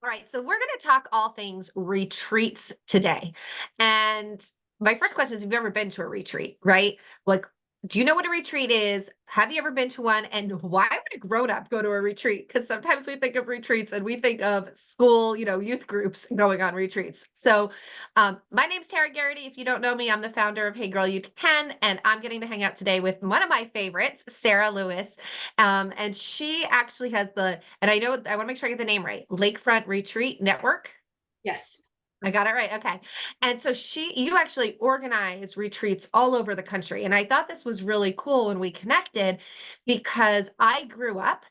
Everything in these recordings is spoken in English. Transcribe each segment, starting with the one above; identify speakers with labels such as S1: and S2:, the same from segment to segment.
S1: All right, so we're going to talk all things retreats today. And my first question is, have you ever been to a retreat, right? Like, do you know what a retreat is? Have you ever been to one? And why would a grown-up go to a retreat? Because sometimes we think of retreats and we think of school, youth groups going on retreats. So my name's Tara Garrity. If you don't know me, I'm the founder of Hey Girl, You Can, and I'm getting to hang out today with one of my favorites, Sara Lewis. And she actually has and I want to make sure I get the name right, Lakefront Retreat Network.
S2: Yes.
S1: I got it right. Okay. And so you actually organize retreats all over the country. And I thought this was really cool when we connected because I grew up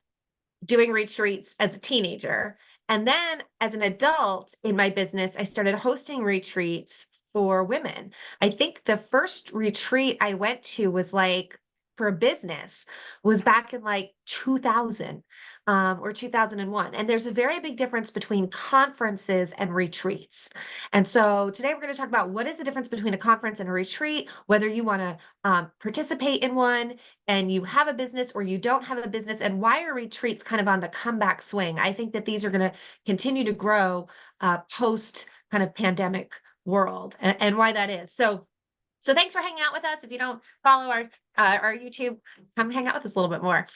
S1: doing retreats as a teenager. And then as an adult in my business, I started hosting retreats for women. I think the first retreat I went to was like for a business was back in like 2000 or 2001. And there's a very big difference between conferences and retreats. And so today we're going to talk about what is the difference between a conference and a retreat, whether you want to participate in one and you have a business or you don't have a business, and why are retreats kind of on the comeback swing? I think that these are going to continue to grow post kind of pandemic world, and why that is. So thanks for hanging out with us. If you don't follow our YouTube, come hang out with us a little bit more.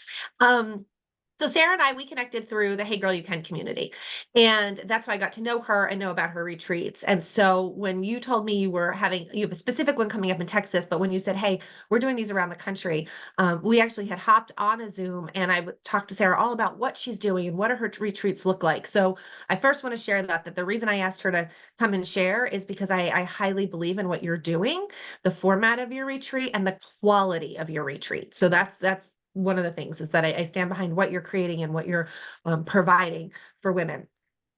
S1: So Sara and we connected through the Hey Girl, You Can community. And that's how I got to know her and know about her retreats. And so when you told me you have a specific one coming up in Texas, but when you said, hey, we're doing these around the country, we actually had hopped on a Zoom and I would talk to Sara all about what she's doing and what her retreats look like. So I first want to share that the reason I asked her to come and share is because I highly believe in what you're doing, the format of your retreat and the quality of your retreat. So that's one of the things is that I stand behind what you're creating and what you're providing for women.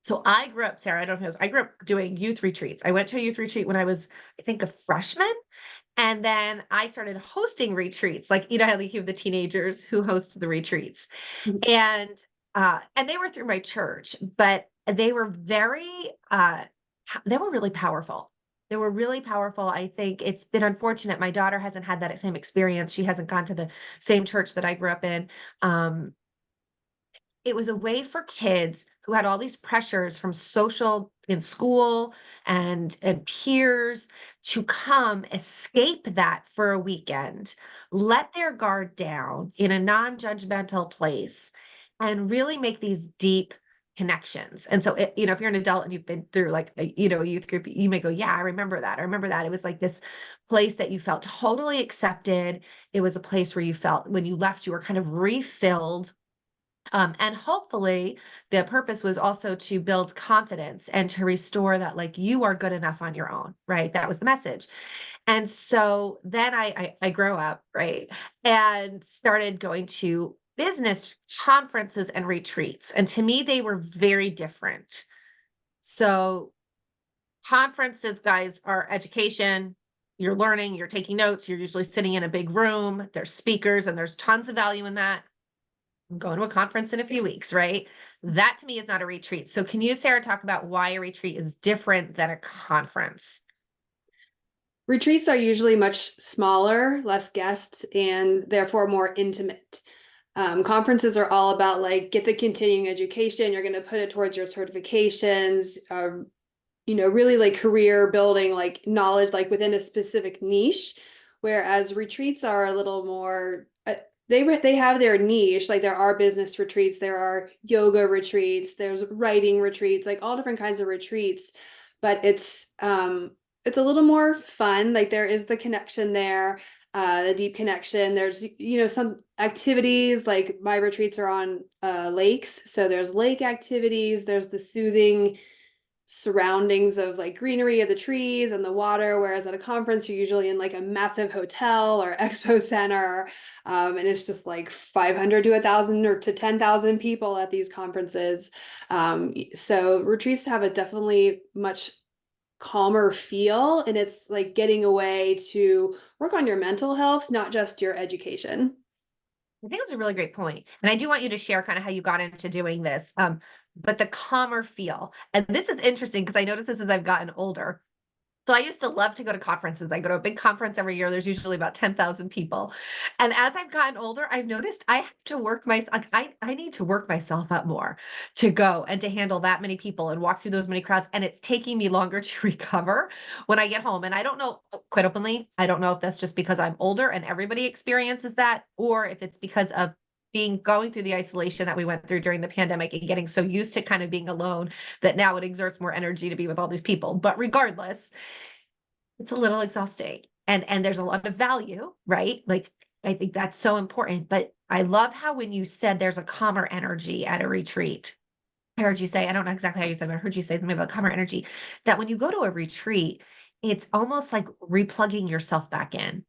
S1: So I grew up, Sara, I don't know if you know, I grew up doing youth retreats. I went to a youth retreat when I was, I think, a freshman. And then I started hosting retreats, like, how you have the teenagers who host the retreats. And they were through my church, but they were they were really powerful. They were really powerful. I think it's been unfortunate. My daughter hasn't had that same experience. She hasn't gone to the same church that I grew up in. Um, it was a way for kids who had all these pressures from social in school and peers to come escape that for a weekend, let their guard down in a non-judgmental place, and really make these deep connections. And so, if you're an adult and you've been through like a youth group, you may go, yeah, I remember that. I remember that. It was like this place that you felt totally accepted. It was a place where you felt when you left, you were kind of refilled. And hopefully the purpose was also to build confidence and to restore that, like, you are good enough on your own, right? That was the message. And so then I grew up, right, and started going to business conferences and retreats. And to me, they were very different. So conferences, guys, are education. You're learning, you're taking notes, you're usually sitting in a big room, there's speakers, and there's tons of value in that. I'm going to a conference in a few weeks, right? That to me is not a retreat. So can you, Sara, talk about why a retreat is different than a conference?
S2: Retreats are usually much smaller, less guests, and therefore more intimate. Conferences are all about like get the continuing education. You're going to put it towards your certifications, really like career building, like knowledge, like within a specific niche. Whereas retreats are a little more. They have their niche. Like there are business retreats, there are yoga retreats, there's writing retreats, like all different kinds of retreats. But it's a little more fun. Like there is the connection there, the deep connection. There's some activities, like my retreats are on lakes, so there's lake activities. There's the soothing surroundings of like greenery of the trees and the water, whereas at a conference you're usually in like a massive hotel or expo center, and it's just like 500 to 1,000 or to 10,000 people at these conferences. So retreats have a definitely much calmer feel, and it's like getting away to work on your mental health, not just your education.
S1: I think that's a really great point. And I do want you to share kind of how you got into doing this. But the calmer feel. And this is interesting because I noticed this as I've gotten older. So I used to love to go to conferences. I go to a big conference every year. There's usually about 10,000 people. And as I've gotten older, I've noticed I have to work like I need to work myself up more to go and to handle that many people and walk through those many crowds. And it's taking me longer to recover when I get home. And I don't know, quite openly, I don't know if that's just because I'm older and everybody experiences that, or if it's because of going through the isolation that we went through during the pandemic and getting so used to kind of being alone that now it exerts more energy to be with all these people. But regardless, it's a little exhausting, and there's a lot of value, right? Like, I think that's so important, but I love how when you said there's a calmer energy at a retreat. I heard you say, I don't know exactly how you said, but I heard you say something about calmer energy, that when you go to a retreat, it's almost like replugging yourself back in.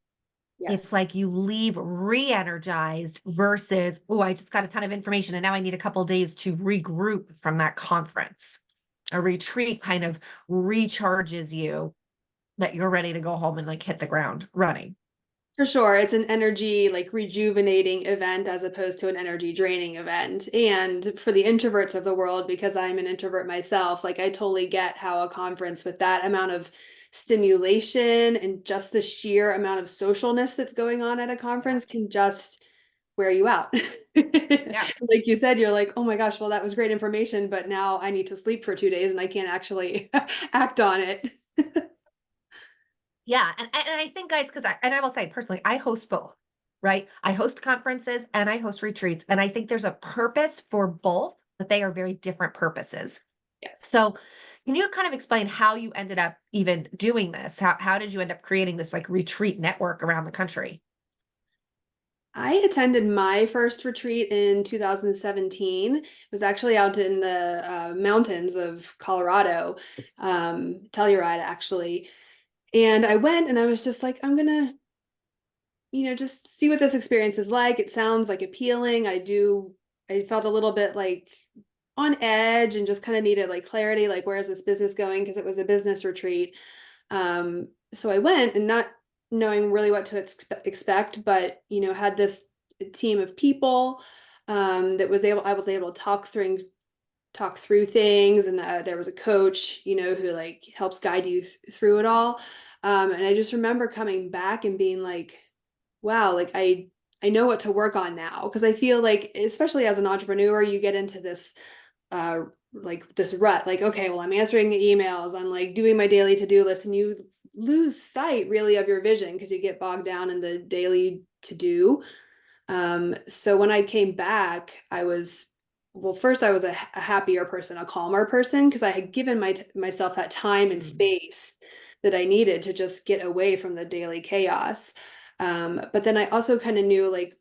S1: It's
S2: Yes.
S1: like you leave re-energized versus, oh, I just got a ton of information and now I need a couple of days to regroup from that conference. A retreat kind of recharges you that you're ready to go home and like hit the ground running.
S2: For sure. It's an energy like rejuvenating event as opposed to an energy draining event. And for the introverts of the world, because I'm an introvert myself, like I totally get how a conference with that amount of stimulation and just the sheer amount of socialness that's going on at a
S1: Yeah.
S2: conference can just wear you out.
S1: Yeah.
S2: Like you said, you're like, oh my gosh, well, that was great information, but now I need to sleep for 2 days and I can't actually act on it.
S1: Yeah. And I think, guys, because I will say personally, I host both, right? I host conferences and I host retreats. And I think there's a purpose for both, but they are very different purposes.
S2: Yes.
S1: So can you kind of explain how you ended up even doing this? How did you end up creating this like retreat network around the country?
S2: I attended my first retreat in 2017. It was actually out in the mountains of Colorado, Telluride, actually. And I went and I was just like, I'm going to, just see what this experience is like. It sounds like appealing. I felt a little bit like on edge and just kind of needed like clarity, like, where is this business going? Because it was a business retreat. So I went and not knowing really what to expect, but had this team of people that I was able to talk through things, and there was a coach, who like helps guide you through it all. And I just remember coming back and being like, wow, like I know what to work on now, because I feel like, especially as an entrepreneur, you get into this uh like this rut, like, okay, well, I'm answering emails, I'm like doing my daily to-do list, and you lose sight really of your vision because you get bogged down in the daily to do. So when I came back, I was, well, first I was a happier person, a calmer person, because I had given myself that time and
S1: Mm.
S2: space that I needed to just get away from the daily chaos. But then I also kind of knew, like,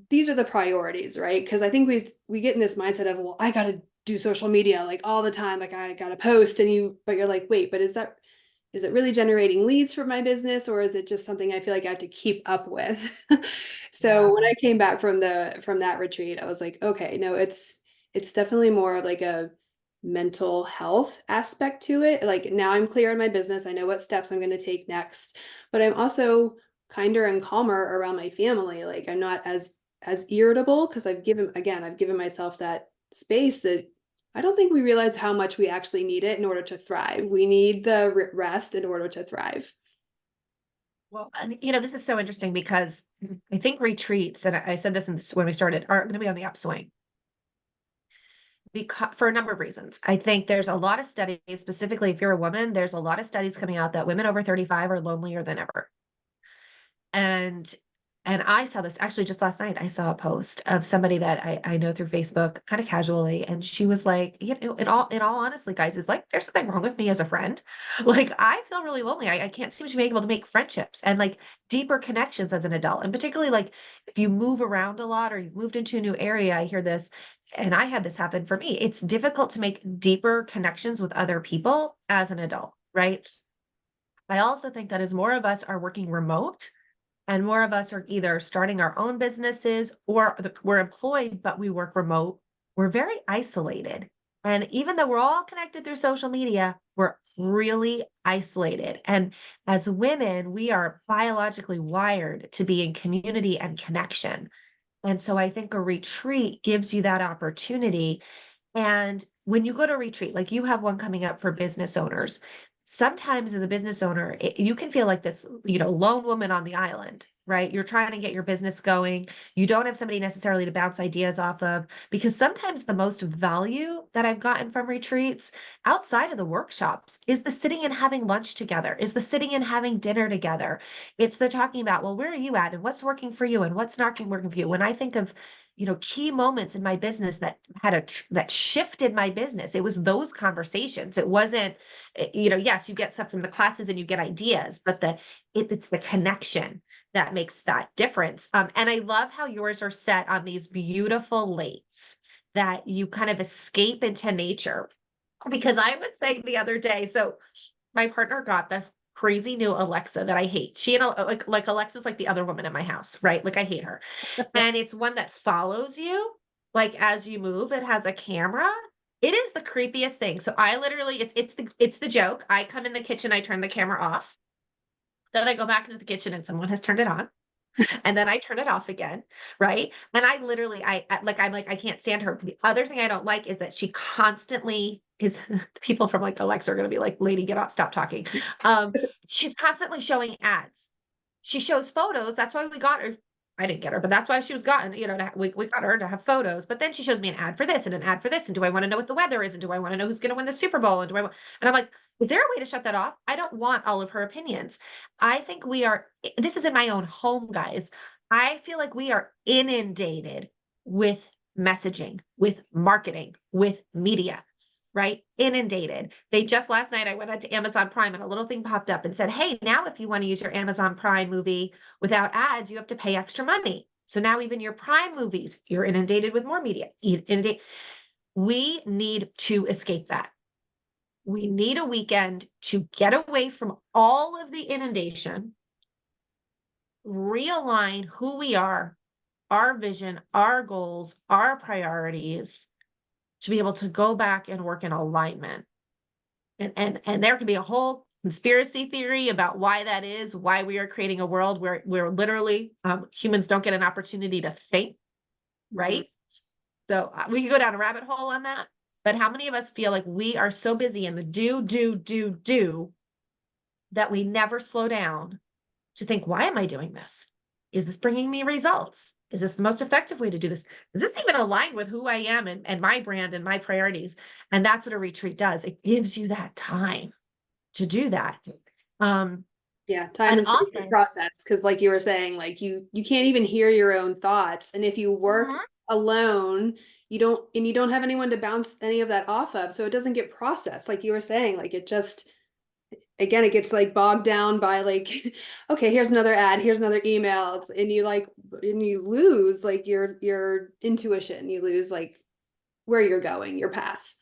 S2: these are the priorities, right? Because I think we get in this mindset of, well, I got to do social media like all the time, like I got to post, but you're like, wait, but is it really generating leads for my business, or is it just something I feel like I have to keep up with? So when
S1: Yeah.
S2: I came back from that retreat, I was like, okay, no, it's definitely more of like a mental health aspect to it. Like, now I'm clear in my business, I know what steps I'm going to take next, but I'm also kinder and calmer around my family. Like, I'm not as irritable because I've given myself that space that I don't think we realize how much we actually need it in order to thrive. We need the rest in order to thrive.
S1: Well, and this is so interesting because I think retreats, and I said this when we started, are going to be on the upswing because for a number of reasons. I think there's a lot of studies, specifically if you're a woman, there's a lot of studies coming out that women over 35 are lonelier than ever. And I saw this actually just last night. I saw a post of somebody that I know through Facebook, kind of casually, and she was like, in all honestly, guys, is like there's something wrong with me as a friend. Like, I feel really lonely. I can't seem to be able to make friendships and like deeper connections as an adult. And particularly like if you move around a lot or you've moved into a new area, I hear this, and I had this happen for me. It's difficult to make deeper connections with other people as an adult, right? I also think that as more of us are working remote and more of us are either starting our own businesses or we're employed, but we work remote. We're very isolated. And even though we're all connected through social media, we're really isolated. And as women, we are biologically wired to be in community and connection. And so I think a retreat gives you that opportunity. And when you go to retreat, like you have one coming up for business owners, sometimes as a business owner, you can feel like this, lone woman on the island, right? You're trying to get your business going. You don't have somebody necessarily to bounce ideas off of, because sometimes the most value that I've gotten from retreats outside of the workshops is the sitting and having lunch together, is the sitting and having dinner together. It's the talking about, well, where are you at and what's working for you and what's not working for you. When I think of key moments in my business that that shifted my business, it was those conversations. It wasn't, yes, you get stuff from the classes and you get ideas, but it's the connection that makes that difference. And I love how yours are set on these beautiful lakes that you kind of escape into nature. Because I was saying the other day, so my partner got this crazy new Alexa that I hate. She and like Alexa's like the other woman in my house, right? Like I hate her. And it's one that follows you, like as you move. It has a camera. It is the creepiest thing. So I literally, it's the joke. I come in the kitchen, I turn the camera off. Then I go back into the kitchen and someone has turned it on. And then I turn it off again, right? And I literally, I'm like, I can't stand her. The other thing I don't like is that she constantly is, people from like Alexa are going to be like, lady, get off, stop talking. She's constantly showing ads. She shows photos. That's why we got her. I didn't get her, but that's why she was gotten, we got her to have photos. But then she shows me an ad for this and an ad for this. And do I want to know what the weather is? And do I want to know who's going to win the Super Bowl? And and I'm like, is there a way to shut that off? I don't want all of her opinions. I think this is in my own home, guys. I feel like we are inundated with messaging, with marketing, with media, right? Inundated. They just last night, I went onto Amazon Prime and a little thing popped up and said, hey, now if you want to use your Amazon Prime movie without ads, you have to pay extra money. So now even your Prime movies, you're inundated with more media. We need to escape that. We need a weekend to get away from all of the inundation, realign who we are, our vision, our goals, our priorities, to be able to go back and work in alignment. And there could be a whole conspiracy theory about why that is, why we are creating a world where literally humans don't get an opportunity to think, right? So we could go down a rabbit hole on that. But how many of us feel like we are so busy in the do that we never slow down to think, why am I doing this? Is this bringing me results? Is this the most effective way to do this? Is this even aligned with who I am and my brand and my priorities? And that's what a retreat does. It gives you that time to do that.
S2: Yeah, time and space to process. Because like you were saying, like you can't even hear your own thoughts. And if you work alone, you don't have anyone to bounce any of that off of. So it doesn't get processed. Like you were saying, like it just, again, it gets like bogged down by like, okay, here's another ad, here's another email. And you lose like your intuition. You lose like where you're going, your path.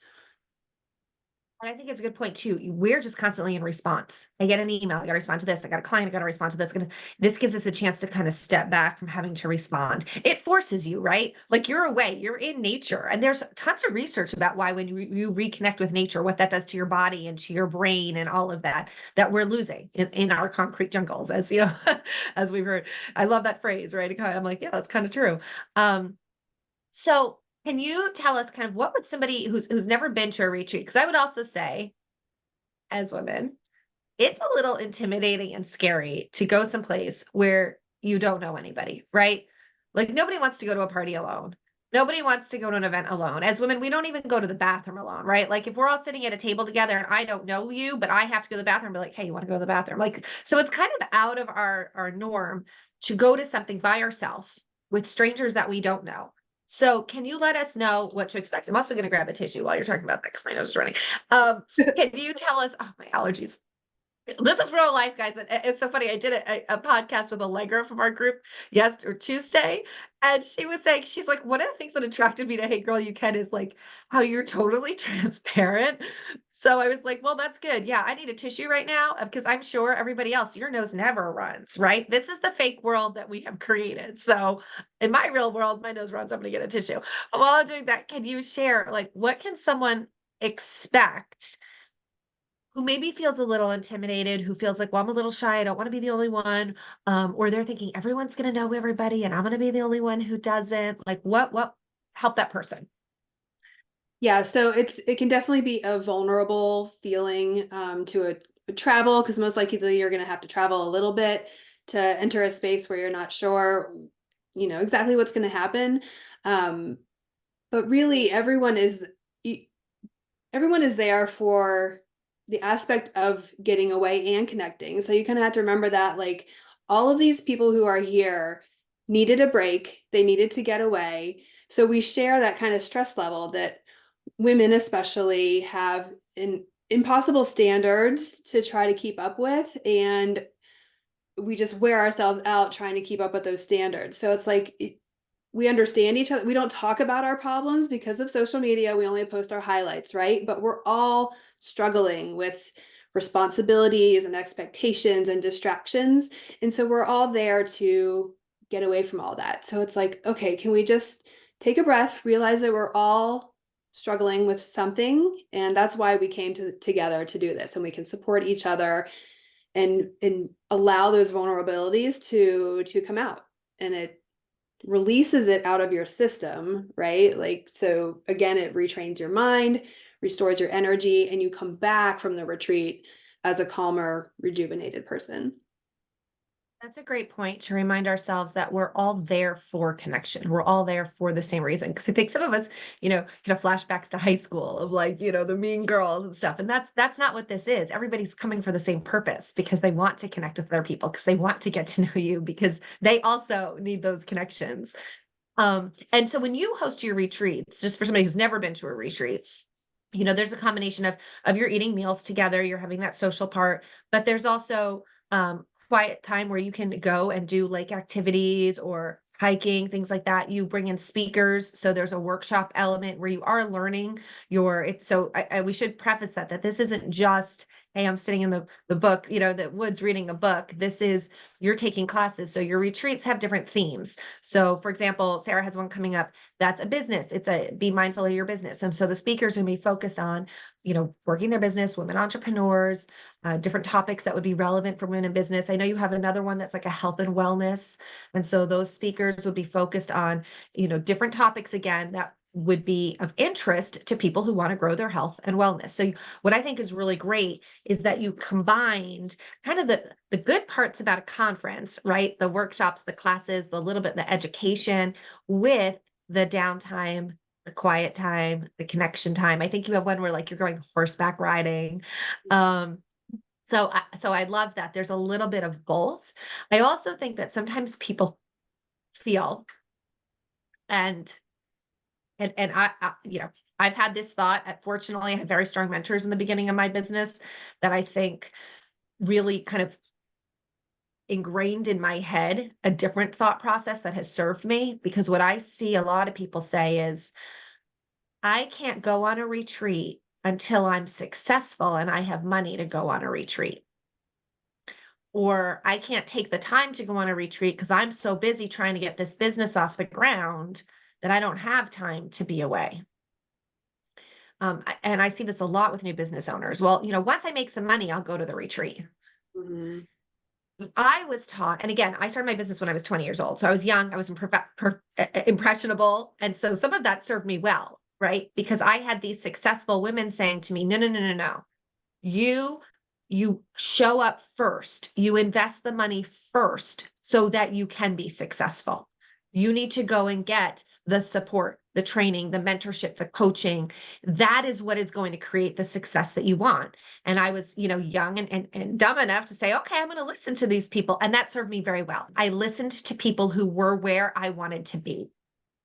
S1: And I think it's a good point too. We're just constantly in response. I get an email, I got to respond to this. I got a client, I got to respond to this. This gives us a chance to kind of step back from having to respond. It forces you, right? Like you're away, you're in nature. And there's tons of research about why when you reconnect with nature, what that does to your body and to your brain and all of that we're losing in our concrete jungles, as you know, as we've heard. I love that phrase, right? I'm like, yeah, that's kind of true. So can you tell us kind of what would somebody who's never been to a retreat? Because I would also say, as women, it's a little intimidating and scary to go someplace where you don't know anybody, right? Like nobody wants to go to a party alone. Nobody wants to go to an event alone. As women, we don't even go to the bathroom alone, right? Like if we're all sitting at a table together and I don't know you, but I have to go to the bathroom, be like, hey, you want to go to the bathroom? Like, so it's kind of out of our norm to go to something by ourselves with strangers that we don't know. So can you let us know what to expect? I'm also going to grab a tissue while you're talking about that because my nose is running. Can you tell us, oh, my allergies. This is real life, guys. It's so funny. I did a podcast with Allegra from our group Tuesday, and she was saying, she's like, one of the things that attracted me to Hey Girl You Can is like how you're totally transparent. So I was like, well, that's good. Yeah, I need a tissue right now because I'm sure everybody else, your nose never runs, right? This is the fake world that we have created. So in my real world, my nose runs. I'm going to get a tissue. But while I'm doing that, can you share like what can someone expect who maybe feels a little intimidated, who feels like, well, I'm a little shy, I don't want to be the only one, or they're thinking everyone's going to know everybody and I'm going to be the only one who doesn't, like what help that person?
S2: Yeah, so it can definitely be a vulnerable feeling to travel, because most likely you're going to have to travel a little bit to enter a space where you're not sure, exactly what's going to happen. Um, but really, everyone is there for the aspect of getting away and connecting. So you kind of have to remember that, like, all of these people who are here needed a break, they needed to get away. So we share that kind of stress level that women especially have impossible standards to try to keep up with, and we just wear ourselves out trying to keep up with those standards. So it's like we understand each other. We don't talk about our problems because of social media. We only post our highlights, right? But we're all struggling with responsibilities and expectations and distractions. And so we're all there to get away from all that. So it's like, okay, can we just take a breath, realize that we're all struggling with something, and that's why we came together to do this, and we can support each other and allow those vulnerabilities to come out, and it releases it out of your system, right? Like, so again, it retrains your mind, restores your energy, and you come back from the retreat as a calmer, rejuvenated person.
S1: That's a great point to remind ourselves that we're all there for connection. We're all there for the same reason. Because I think some of us, kind of flashbacks to high school of like, the mean girls and stuff. And that's not what this is. Everybody's coming for the same purpose because they want to connect with other people, because they want to get to know you, because they also need those connections. And so when you host your retreats, just for somebody who's never been to a retreat, there's a combination of you're eating meals together, you're having that social part, but there's also quiet time where you can go and do lake activities or hiking, things like that. You bring in speakers, so there's a workshop element where you are learning it's so we should preface that this isn't just, hey, I'm sitting in the book, the woods reading a book. This is, you're taking classes. So your retreats have different themes. So for example, Sarah has one coming up that's a business. It's a be mindful of your business. And so the speakers are going to be focused on, working their business, women entrepreneurs, different topics that would be relevant for women in business. I know you have another one that's like a health and wellness. And so those speakers would be focused on, different topics again that would be of interest to people who want to grow their health and wellness. So what I think is really great is that you combined kind of the good parts about a conference, right? The workshops, the classes, the little bit, the education, with the downtime, the quiet time, the connection time. I think you have one where like you're going horseback riding. So I love that there's a little bit of both. I also think that sometimes people feel, and I've had this thought. Fortunately, I had very strong mentors in the beginning of my business that I think really kind of ingrained in my head a different thought process that has served me. Because what I see a lot of people say is, I can't go on a retreat until I'm successful and I have money to go on a retreat. Or I can't take the time to go on a retreat because I'm so busy trying to get this business off the ground that I don't have time to be away. And I see this a lot with new business owners. Well, once I make some money, I'll go to the retreat.
S2: Mm-hmm.
S1: I was taught, and again, I started my business when I was 20 years old. So I was young, I was impressionable. And so some of that served me well, right? Because I had these successful women saying to me, no, no, no, no, no. You show up first. You invest the money first so that you can be successful. You need to go and get the support, the training, the mentorship, the coaching. That is what is going to create the success that you want. And I was, young and dumb enough to say, okay, I'm going to listen to these people. And that served me very well. I listened to people who were where I wanted to be.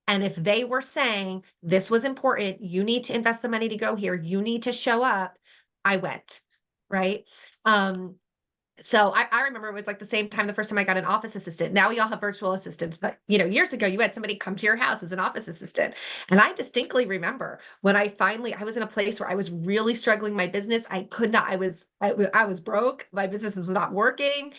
S1: And if they were saying this was important, you need to invest the money to go here, you need to show up, I went. Right. So I remember it was like the same time the first time I got an office assistant. Now we all have virtual assistants, but years ago you had somebody come to your house as an office assistant. And I distinctly remember when I was in a place where I was really struggling my business. I could not, I was broke. My business was not working.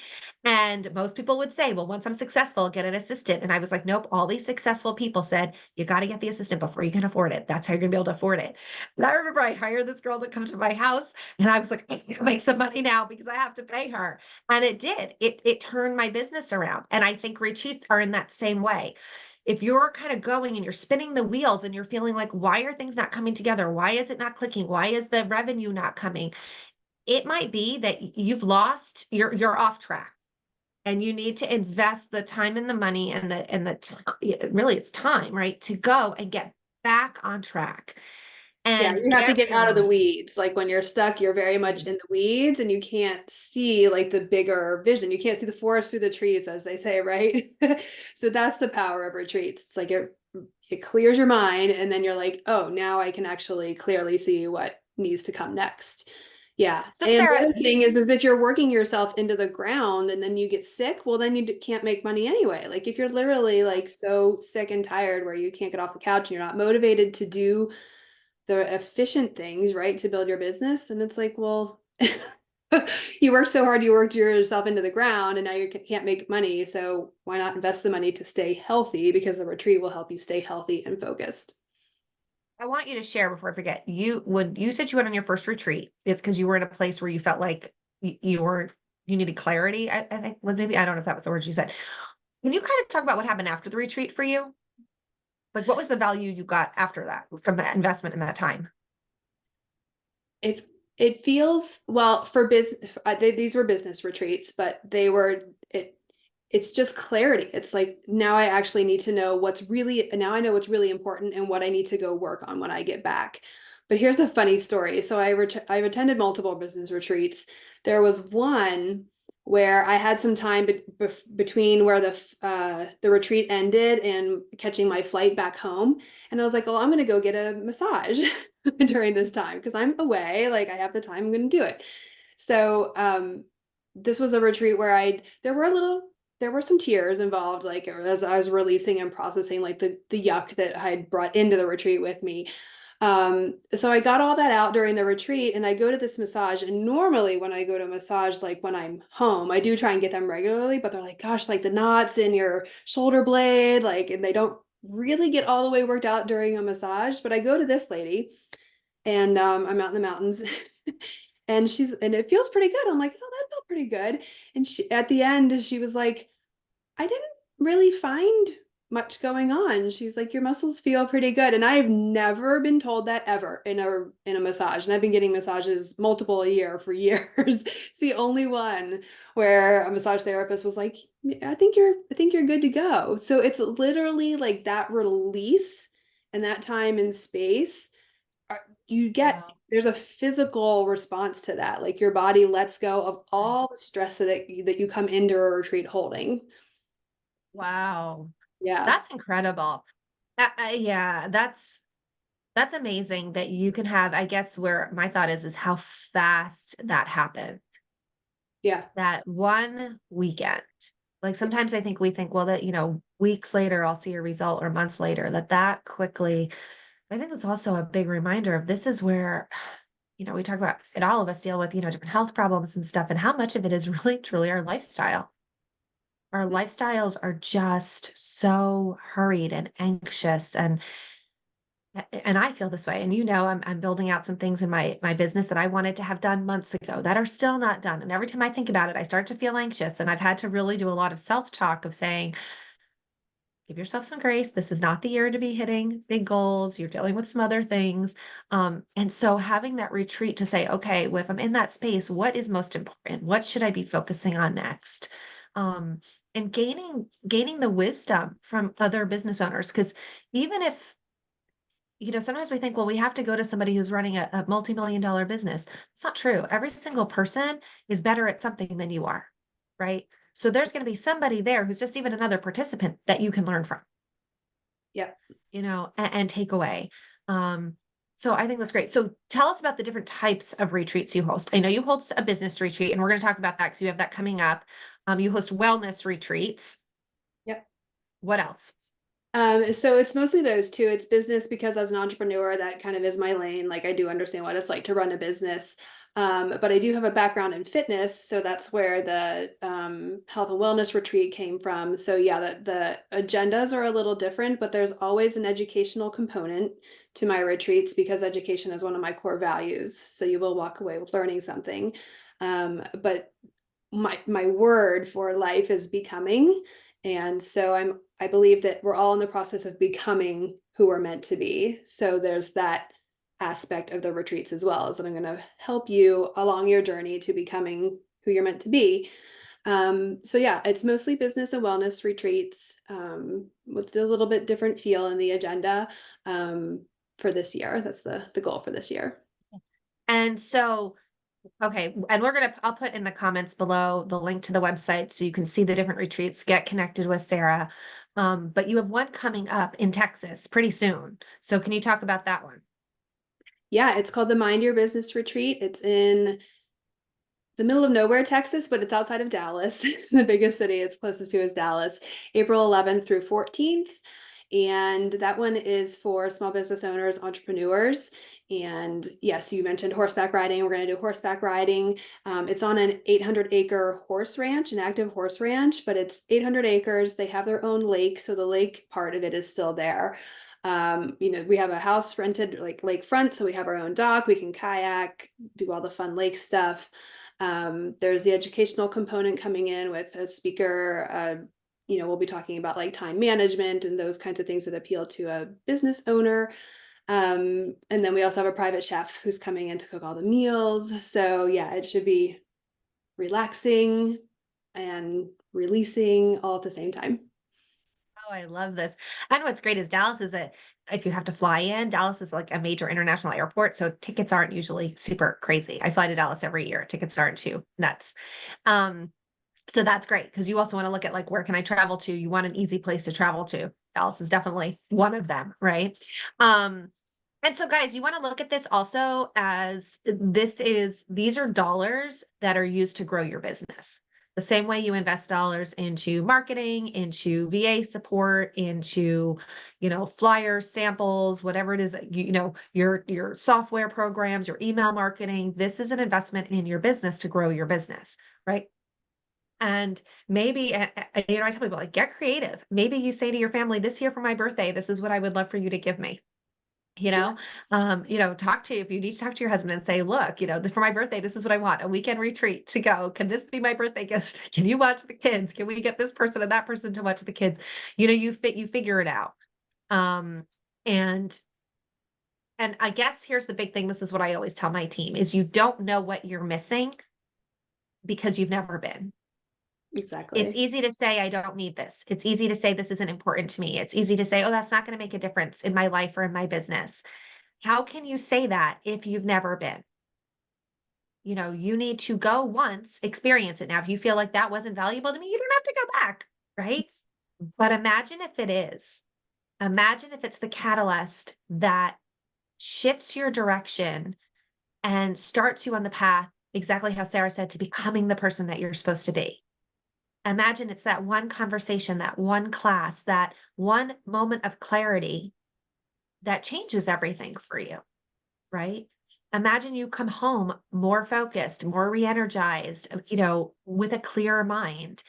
S1: And most people would say, well, once I'm successful, get an assistant. And I was like, nope, all these successful people said, you got to get the assistant before you can afford it. That's how you're gonna be able to afford it. And I remember I hired this girl to come to my house, and I was like, I need to make some money now because I have to pay her. And it did. It turned my business around. And I think retreats are in that same way. If you're kind of going and you're spinning the wheels and you're feeling like, why are things not coming together? Why is it not clicking? Why is the revenue not coming? it might be that you're off track and you need to invest the time and the money and the time, really it's time, right? To go and get back on track
S2: Yeah,
S1: and
S2: you have to
S1: get
S2: get out of the
S1: realigned.
S2: weeds. Like when you're stuck, you're very much in the weeds and you can't see like the bigger vision. You can't see the forest through the trees, as they say, right? So that's the power of retreats. It's like it clears your mind and then you're like, oh, now I can actually clearly see what needs to come next. Yeah.
S1: So
S2: And the
S1: Sarah,
S2: other thing is if you're working yourself into the ground and then you get sick, well, then you can't make money anyway. Like if you're literally like so sick and tired where you can't get off the couch and you're not motivated to do the efficient things, right, to build your business, and it's like, well, you worked so hard, you worked yourself into the ground, and now you can't make money. So why not invest the money to stay healthy? Because the retreat will help you stay healthy and focused.
S1: I want you to share before I forget. When you said you went on your first retreat, it's because you were in a place where you felt like you needed clarity. I think was maybe I don't know if that was the words you said. Can you kind of talk about what happened after the retreat for you? Like, what was the value you got after that from that investment in that time?
S2: It's it feels well for business. These were business retreats, but they were it. It's just clarity. It's like now I actually need to know what's really now I know what's really important and what I need to go work on when I get back. But here's a funny story. So I've attended multiple business retreats. There was one where I had some time between where the retreat ended and catching my flight back home, and I was like, "Well, I'm going to go get a massage." During this time because I'm away, like I have the time, I'm going to do it. So this was a retreat where there were some tears involved, like as I was releasing and processing like the yuck that I had brought into the retreat with me. So I got all that out during the retreat and I go to this massage. And normally when I go to massage, like when I'm home, I do try and get them regularly, but they're like, gosh, like the knots in your shoulder blade, like, and they don't really get all the way worked out during a massage. But I go to this lady and I'm out in the mountains and it feels pretty good. I'm like, oh, that felt pretty good. And she at the end, she was like, I didn't really find much going on. She's like, your muscles feel pretty good. And I've never been told that ever in a massage. And I've been getting massages multiple a year for years. It's the only one where a massage therapist was like, I think you're good to go. So it's literally like that release and that time and space you get
S1: Wow.
S2: there's a physical response to that. Like your body lets go of all the stress that you come into a retreat holding.
S1: Wow.
S2: Yeah.
S1: That's incredible. Yeah, that's amazing that you can have, I guess where my thought is how fast that happened.
S2: Yeah.
S1: That one weekend. Like sometimes I think we think, well, that, weeks later I'll see a result or months later, that quickly. I think it's also a big reminder of this is where, we talk about it, all of us deal with, different health problems and stuff, and how much of it is really truly our lifestyle. Our lifestyles are just so hurried and anxious and I feel this way. And I'm building out some things in my business that I wanted to have done months ago that are still not done. And every time I think about it, I start to feel anxious. And I've had to really do a lot of self-talk of saying, give yourself some grace. This is not the year to be hitting big goals. You're dealing with some other things. And so having that retreat to say, okay, well, if I'm in that space, what is most important? What should I be focusing on next? And gaining the wisdom from other business owners. Because even if sometimes we think, well, we have to go to somebody who's running a multi-million dollar business. It's not true. Every single person is better at something than you are, right? So there's going to be somebody there who's just even another participant that you can learn from,
S2: Yeah.
S1: and take away. So I think that's great. So tell us about the different types of retreats you host. I know you host a business retreat, and we're going to talk about that because you have that coming up. You host wellness retreats.
S2: Yep.
S1: What else?
S2: So it's mostly those two. It's business because as an entrepreneur, that kind of is my lane. Like I do understand what it's like to run a business. But I do have a background in fitness, so that's where the health and wellness retreat came from. So yeah, the agendas are a little different, but there's always an educational component to my retreats because education is one of my core values. So you will walk away with learning something. But my word for life is becoming. And so I believe that we're all in the process of becoming who we're meant to be. So there's that aspect of the retreats as well, is that I'm going to help you along your journey to becoming who you're meant to be. So yeah, it's mostly business and wellness retreats, with a little bit different feel in the agenda, for this year. That's the goal for this year.
S1: And so, okay, and I'll put in the comments below the link to the website so you can see the different retreats, get connected with Sara. But you have one coming up in Texas pretty soon. So can you talk about that one?
S2: Yeah, it's called the Mind Your Business Retreat. It's in the middle of nowhere, Texas, but it's outside of Dallas. The biggest city it's closest to is Dallas, April 11th through 14th. And that one is for small business owners, entrepreneurs. And yes, you mentioned horseback riding. We're going to do horseback riding. It's on an 800-acre horse ranch, an active horse ranch, but it's 800 acres. They have their own lake. So the lake part of it is still there. We have a house rented like lakefront. So we have our own dock. We can kayak, do all the fun lake stuff. There's the educational component coming in with a speaker. We'll be talking about like time management and those kinds of things that appeal to a business owner. And then we also have a private chef who's coming in to cook all the meals. So yeah, it should be relaxing and releasing all at the same time.
S1: Oh, I love this. And what's great is Dallas is if you have to fly in, Dallas is like a major international airport. So tickets aren't usually super crazy. I fly to Dallas every year. Tickets aren't too nuts. Um, so that's great because you also want to look at like, where can I travel to? You want an easy place to travel to. Dallas is definitely one of them, right? Um, and so guys, you want to look at this also as these are dollars that are used to grow your business. The same way you invest dollars into marketing, into VA support, into, flyers, samples, whatever it is, your software programs, your email marketing. This is an investment in your business to grow your business, right? And maybe, I tell people like, get creative. Maybe you say to your family, this year for my birthday, this is what I would love for you to give me. You
S2: Yeah.
S1: know, if you need to talk to your husband and say, look, for my birthday, this is what I want, a weekend retreat to go. Can this be my birthday gift? Can you watch the kids? Can we get this person and that person to watch the kids? You figure it out. Um, and, and I guess here's the big thing. This is what I always tell my team is you don't know what you're missing because you've never been. It's
S2: Exactly.
S1: easy to say, I don't need this. It's easy to say, this isn't important to me. It's easy to say, oh, that's not going to make a difference in my life or in my business. How can you say that if you've never been? You need to go once, experience it. Now, if you feel like that wasn't valuable to me, you don't have to go back, right? But imagine if it is. Imagine if it's the catalyst that shifts your direction and starts you on the path, exactly how Sara said, to becoming the person that you're supposed to be. Imagine it's that one conversation, that one class, that one moment of clarity that changes everything for you, right? Imagine you come home more focused, more re-energized, with a clearer mind,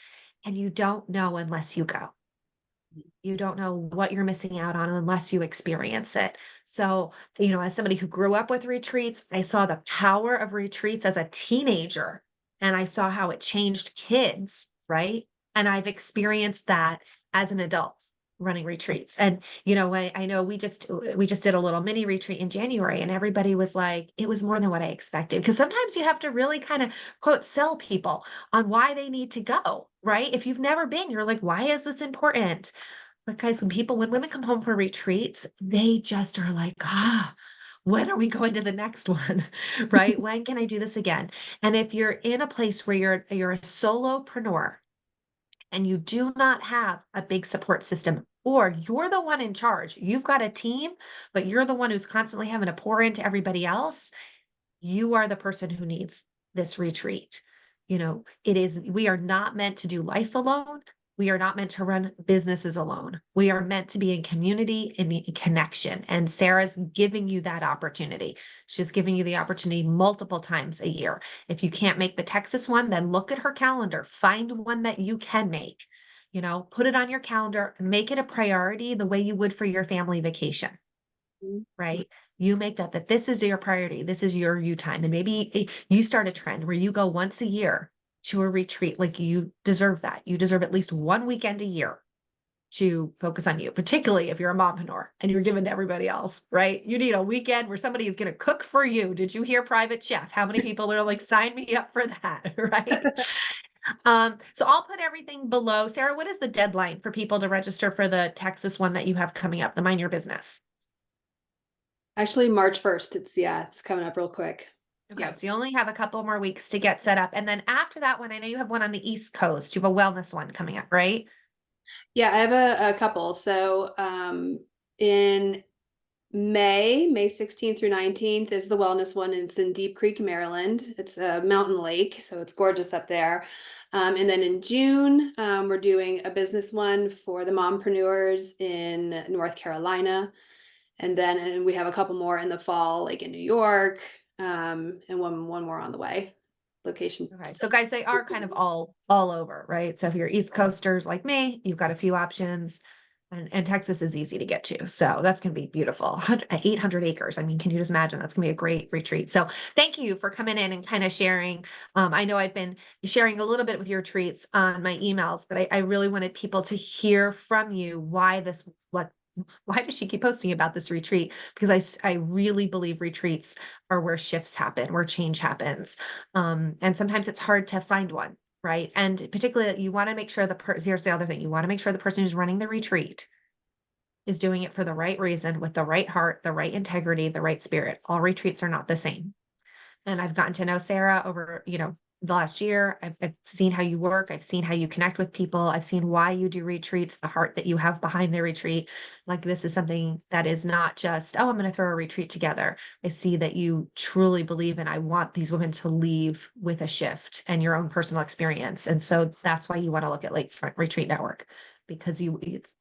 S1: and you don't know unless you go. You don't know what you're missing out on unless you experience it. So, as somebody who grew up with retreats, I saw the power of retreats as a teenager and I saw how it changed kids, right? And I've experienced that as an adult running retreats. And, I know we just did a little mini retreat in January and everybody was like, it was more than what I expected. Because sometimes you have to really kind of quote sell people on why they need to go, right? If you've never been, you're like, why is this important? But guys, when women come home for retreats, they just are like, when are we going to the next one? Right? When can I do this again? And if you're in a place where you're a solopreneur and you do not have a big support system, or you're the one in charge, you've got a team, but you're the one who's constantly having to pour into everybody else, you are the person who needs this retreat. We are not meant to do life alone. We are not meant to run businesses alone. We are meant to be in community and in connection. And Sara's giving you that opportunity. She's giving you the opportunity multiple times a year. If you can't make the Texas one, then look at her calendar, find one that you can make. Put it on your calendar, make it a priority the way you would for your family vacation, right? You make that this is your priority. This is your you time. And maybe you start a trend where you go once a year to a retreat. Like you deserve that. You deserve at least one weekend a year to focus on you, particularly if you're a mompreneur and you're giving to everybody else, right? You need a weekend where somebody is going to cook for you. Did you hear Private Chef? How many people are like, sign me up for that, right? So I'll put everything below. Sarah, what is the deadline for people to register for the Texas one that you have coming up, the Mind Your Business?
S2: Actually, March 1st. It's coming up real quick.
S1: Okay,
S2: Yep.
S1: so you only have a couple more weeks to get set up. And then after that one, I know you have one on the East Coast. You have a wellness one coming up, right?
S2: Yeah, I have a couple. So in May 16th through 19th is the wellness one. And it's in Deep Creek, Maryland. It's a mountain lake, so it's gorgeous up there. And then in June, we're doing a business one for the mompreneurs in North Carolina. And we have a couple more in the fall, like in New York, and one more on the way. Location
S1: Okay, so
S2: still.
S1: guys, they are kind of all over, right? So if you're East Coasters like me, you've got a few options, and Texas is easy to get to. So that's going to be beautiful. 800 acres. I mean, can you just imagine? That's going to be a great retreat. So thank you for coming in and kind of sharing. I know I've been sharing a little bit with your retreats on my emails, but I really wanted people to hear from you why this, what, why does she keep posting about this retreat? Because I really believe retreats are where shifts happen, where change happens. And sometimes it's hard to find one, right? And particularly you want to make sure here's the other thing, you want to make sure the person who's running the retreat is doing it for the right reason, with the right heart, the right integrity, the right spirit. All retreats are not the same. And I've gotten to know Sara over, the last year. I've seen how you work. I've seen how you connect with people. I've seen why you do retreats, the heart that you have behind the retreat. Like, this is something that is not just, oh, I'm going to throw a retreat together. I see that you truly believe in, I want these women to leave with a shift and your own personal experience. And so that's why you want to look at Lakefront Retreat Network, because it's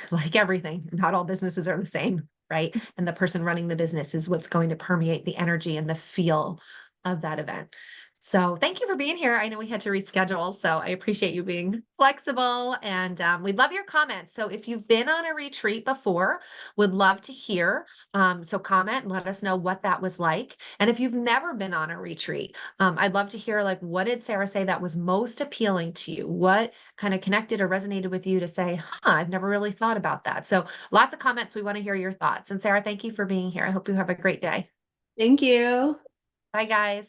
S1: like everything. Not all businesses are the same, right? And the person running the business is what's going to permeate the energy and the feel of that event. So thank you for being here. I know we had to reschedule, so I appreciate you being flexible, and we'd love your comments. So if you've been on a retreat before, would love to hear. So comment and let us know what that was like. And if you've never been on a retreat, I'd love to hear, like, what did Sara say that was most appealing to you? What kind of connected or resonated with you to say, I've never really thought about that. So lots of comments. We want to hear your thoughts. And Sara, thank you for being here. I hope you have a great day.
S2: Thank you.
S1: Bye, guys.